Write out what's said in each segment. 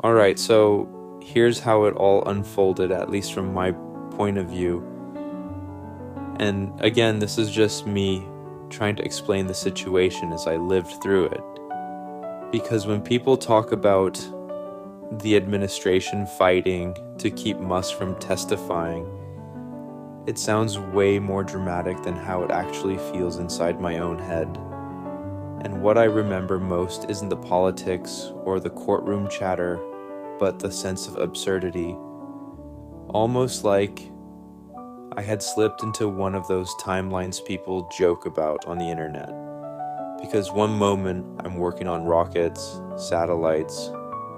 Alright, so here's how it all unfolded, at least from my point of view. And again, this is just me trying to explain the situation as I lived through it. Because when people talk about the administration fighting to keep Musk from testifying, it sounds way more dramatic than how it actually feels inside my own head. And what I remember most isn't the politics or the courtroom chatter, but the sense of absurdity. Almost like I had slipped into one of those timelines people joke about on the internet. Because one moment I'm working on rockets, satellites,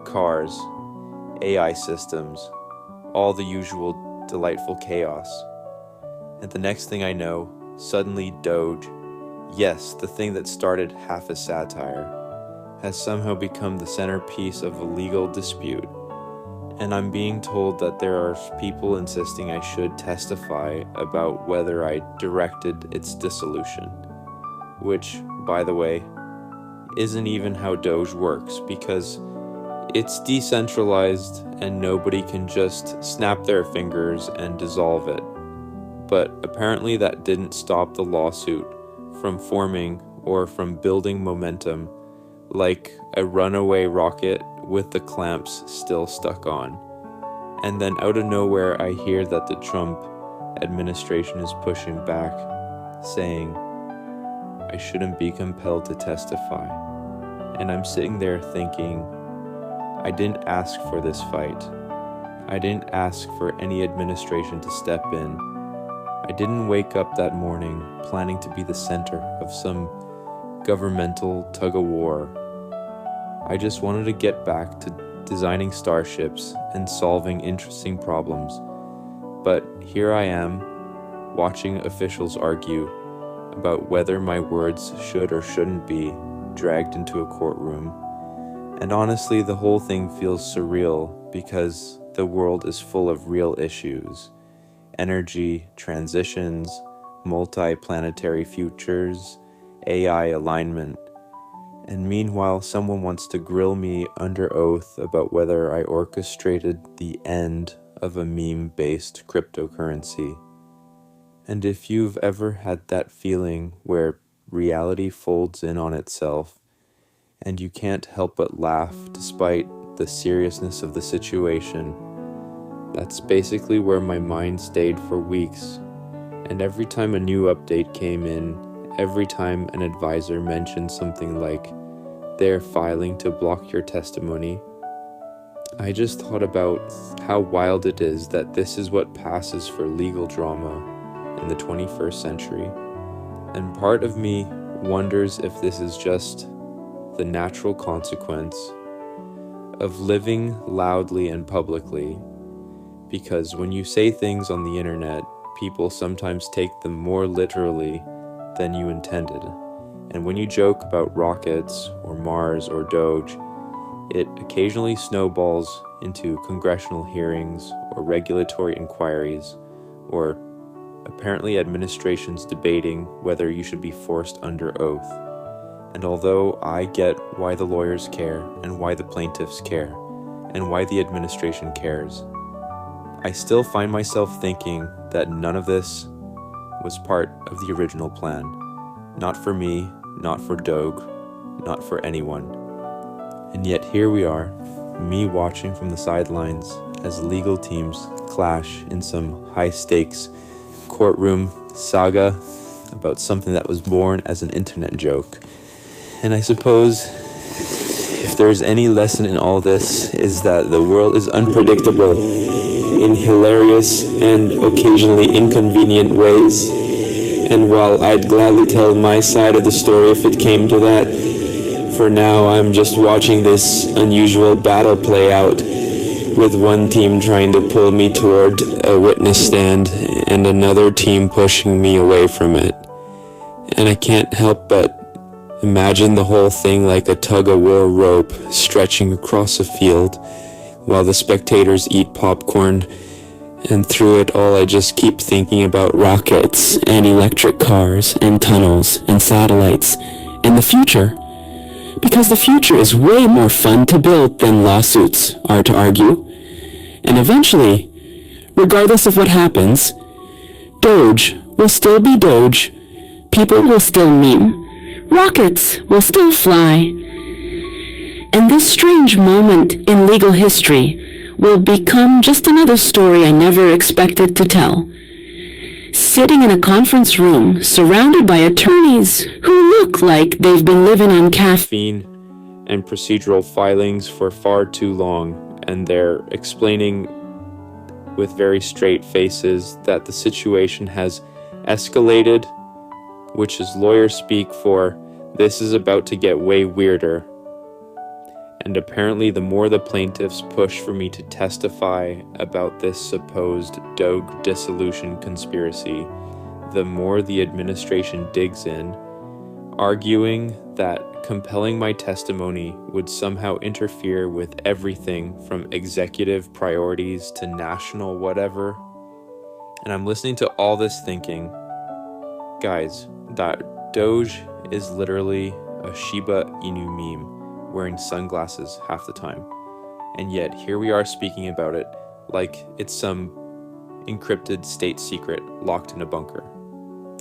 cars, AI systems, all the usual delightful chaos. And the next thing I know, suddenly Doge, yes, the thing that started half as satire, has somehow become the centerpiece of a legal dispute. And I'm being told that there are people insisting I should testify about whether I directed its dissolution. Which, by the way, isn't even how Doge works, because it's decentralized and nobody can just snap their fingers and dissolve it. But apparently that didn't stop the lawsuit from forming or from building momentum like a runaway rocket with the clamps still stuck on. And then out of nowhere I hear that the Trump administration is pushing back, saying I shouldn't be compelled to testify. And I'm sitting there thinking, I didn't ask for this fight. I didn't ask for any administration to step in. I didn't wake up that morning planning to be the center of some governmental tug-of-war. I just wanted to get back to designing starships and solving interesting problems. But here I am, watching officials argue about whether my words should or shouldn't be dragged into a courtroom. And honestly, the whole thing feels surreal because the world is full of real issues. Energy, transitions, multi-planetary futures, AI alignment. And meanwhile, someone wants to grill me under oath about whether I orchestrated the end of a meme-based cryptocurrency. And if you've ever had that feeling where reality folds in on itself, and you can't help but laugh despite the seriousness of the situation, that's basically where my mind stayed for weeks. And every time a new update came in, every time an advisor mentioned something like, they're filing to block your testimony, I just thought about how wild it is that this is what passes for legal drama in the 21st century. And part of me wonders if this is just the natural consequence of living loudly and publicly, because when you say things on the internet, people sometimes take them more literally than you intended. And when you joke about rockets or Mars or Doge, it occasionally snowballs into congressional hearings or regulatory inquiries, or apparently administrations debating whether you should be forced under oath. And although I get why the lawyers care and why the plaintiffs care and why the administration cares, I still find myself thinking that none of this was part of the original plan. Not for me, not for Doge, not for anyone. And yet here we are, me watching from the sidelines as legal teams clash in some high-stakes courtroom saga about something that was born as an internet joke. And I suppose if there's any lesson in all this, is that the world is unpredictable in hilarious and occasionally inconvenient ways. And while I'd gladly tell my side of the story if it came to that, for now I'm just watching this unusual battle play out, with one team trying to pull me toward a witness stand and another team pushing me away from it. And I can't help but imagine the whole thing like a tug-of-war rope stretching across a field while the spectators eat popcorn, and through it all I just keep thinking about rockets and electric cars and tunnels and satellites and the future. because the future is way more fun to build than lawsuits are to argue. And eventually, regardless of what happens, Doge will still be Doge, people will still meme, rockets will still fly, and this strange moment in legal history will become just another story I never expected to tell. Sitting in a conference room surrounded by attorneys who look like they've been living on caffeine And procedural filings for far too long, and they're explaining with very straight faces that the situation has escalated, which is lawyer speak for this is about to get way weirder. And apparently the more the plaintiffs push for me to testify about this supposed DOGE dissolution conspiracy, the more the administration digs in, arguing that compelling my testimony would somehow interfere with everything from executive priorities to national whatever. And I'm listening to all this thinking, guys, that Doge is literally a Shiba Inu meme wearing sunglasses half the time. And yet here we are speaking about it like it's some encrypted state secret locked in a bunker.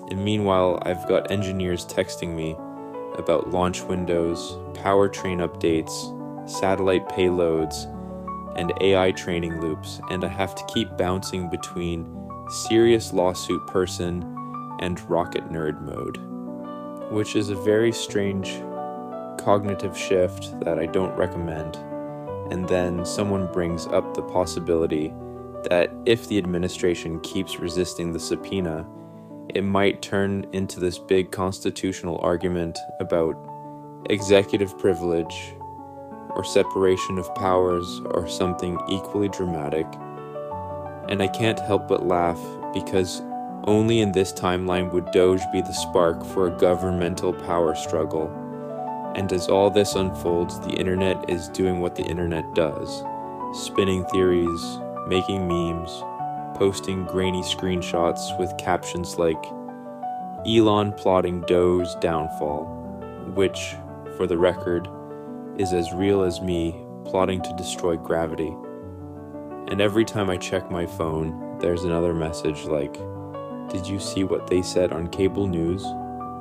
And meanwhile, I've got engineers texting me about launch windows, powertrain updates, satellite payloads, and AI training loops, and I have to keep bouncing between serious lawsuit person and rocket nerd mode, which is a very strange cognitive shift that I don't recommend. And then someone brings up the possibility that if the administration keeps resisting the subpoena, it might turn into this big constitutional argument about executive privilege or separation of powers or something equally dramatic. And I can't help but laugh because only in this timeline would Doge be the spark for a governmental power struggle. And as all this unfolds, the internet is doing what the internet does, spinning theories, making memes, posting grainy screenshots with captions like Elon plotting Doge's downfall, which, for the record, is as real as me plotting to destroy gravity. And every time I check my phone, there's another message like, did you see what they said on cable news?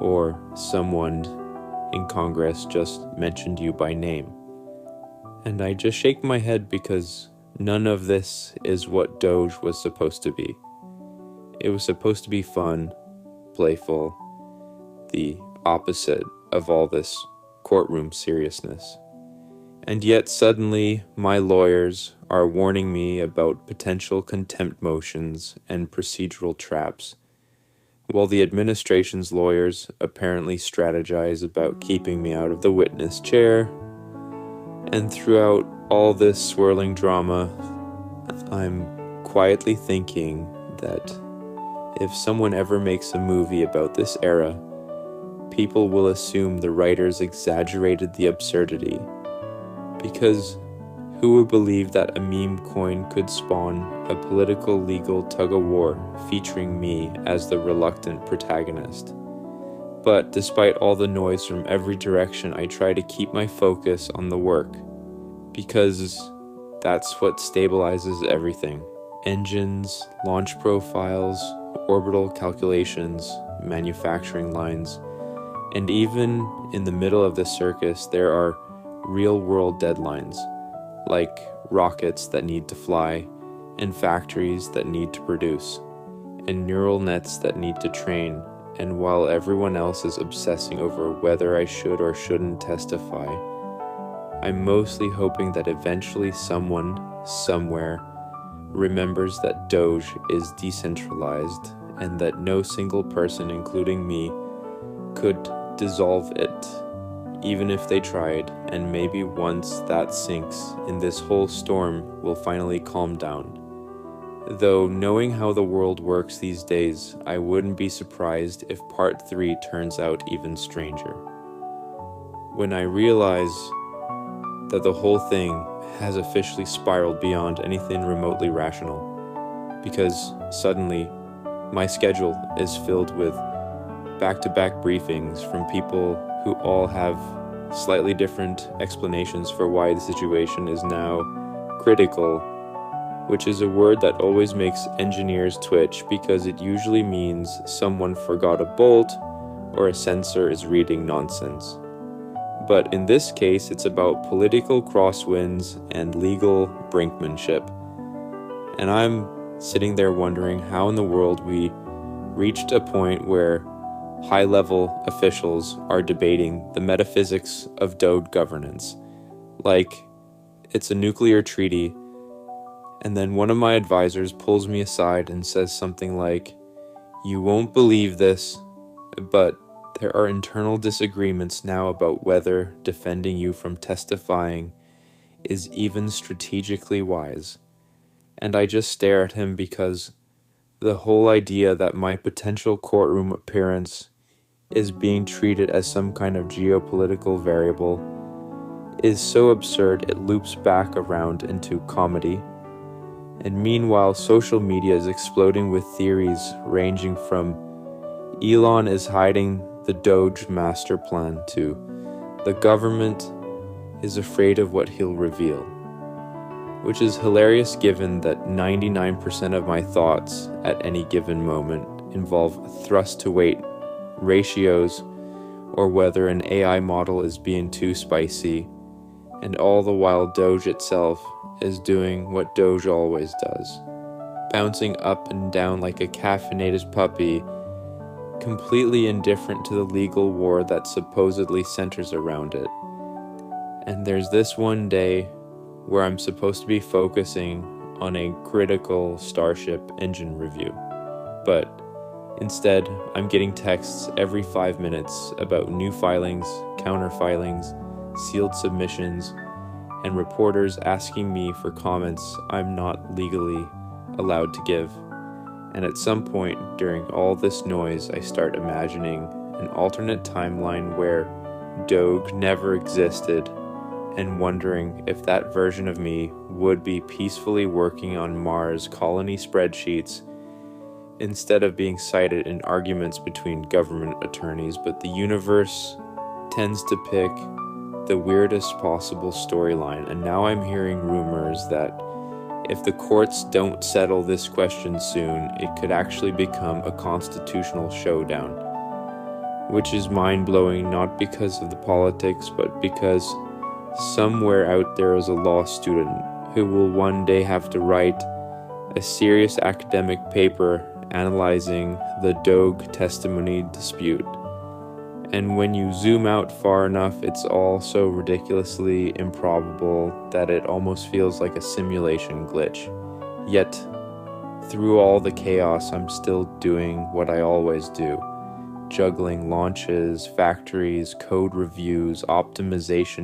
Or someone in Congress just mentioned you by name. And I just shake my head because none of this is what Doge was supposed to be. It was supposed to be fun, playful, the opposite of all this courtroom seriousness. And yet suddenly my lawyers are warning me about potential contempt motions and procedural traps, while the administration's lawyers apparently strategize about keeping me out of the witness chair. And throughout all this swirling drama, I'm quietly thinking that if someone ever makes a movie about this era, people will assume the writers exaggerated the absurdity. Because who would believe that a meme coin could spawn a political legal tug-of-war featuring me as the reluctant protagonist? But despite all the noise from every direction, I try to keep my focus on the work, because that's what stabilizes everything. Engines, launch profiles, orbital calculations, manufacturing lines, and even in the middle of this circus, there are real-world deadlines, like rockets that need to fly, and factories that need to produce, and neural nets that need to train. And while everyone else is obsessing over whether I should or shouldn't testify, I'm mostly hoping that eventually someone, somewhere, remembers that Doge is decentralized and that no single person, including me, could dissolve it, even if they tried. And maybe once that sinks in, this whole storm will finally calm down. Though knowing how the world works these days, I wouldn't be surprised if part 3 turns out even stranger. When I realize that the whole thing has officially spiraled beyond anything remotely rational, because suddenly my schedule is filled with back-to-back briefings from people who all have slightly different explanations for why the situation is now critical, which is a word that always makes engineers twitch because it usually means someone forgot a bolt or a sensor is reading nonsense. But in this case, it's about political crosswinds and legal brinkmanship. And I'm sitting there wondering how in the world we reached a point where high-level officials are debating the metaphysics of DOGE governance, like it's a nuclear treaty, and then one of my advisors pulls me aside and says something like, "You won't believe this, but there are internal disagreements now about whether defending you from testifying is even strategically wise." And I just stare at him because the whole idea that my potential courtroom appearance is being treated as some kind of geopolitical variable is so absurd it loops back around into comedy. And meanwhile, social media is exploding with theories ranging from Elon is hiding the DOGE master plan to the government is afraid of what he'll reveal, which is hilarious given that 99% of my thoughts at any given moment involve thrust to weight ratios or whether an AI model is being too spicy, and all the while Doge itself is doing what Doge always does, bouncing up and down like a caffeinated puppy, completely indifferent to the legal war that supposedly centers around it. And there's this one day where I'm supposed to be focusing on a critical Starship engine review, but instead, I'm getting texts every 5 minutes about new filings, counter filings, sealed submissions, and reporters asking me for comments I'm not legally allowed to give. And at some point during all this noise, I start imagining an alternate timeline where Doge never existed and wondering if that version of me would be peacefully working on Mars colony spreadsheets instead of being cited in arguments between government attorneys. But the universe tends to pick the weirdest possible storyline, and now I'm hearing rumors that if the courts don't settle this question soon, it could actually become a constitutional showdown, which is mind-blowing not because of the politics, but because somewhere out there is a law student who will one day have to write a serious academic paper analyzing the Doge testimony dispute. And when you zoom out far enough, it's all so ridiculously improbable that it almost feels like a simulation glitch. Yet, through all the chaos, I'm still doing what I always do, juggling launches, factories, code reviews, optimization,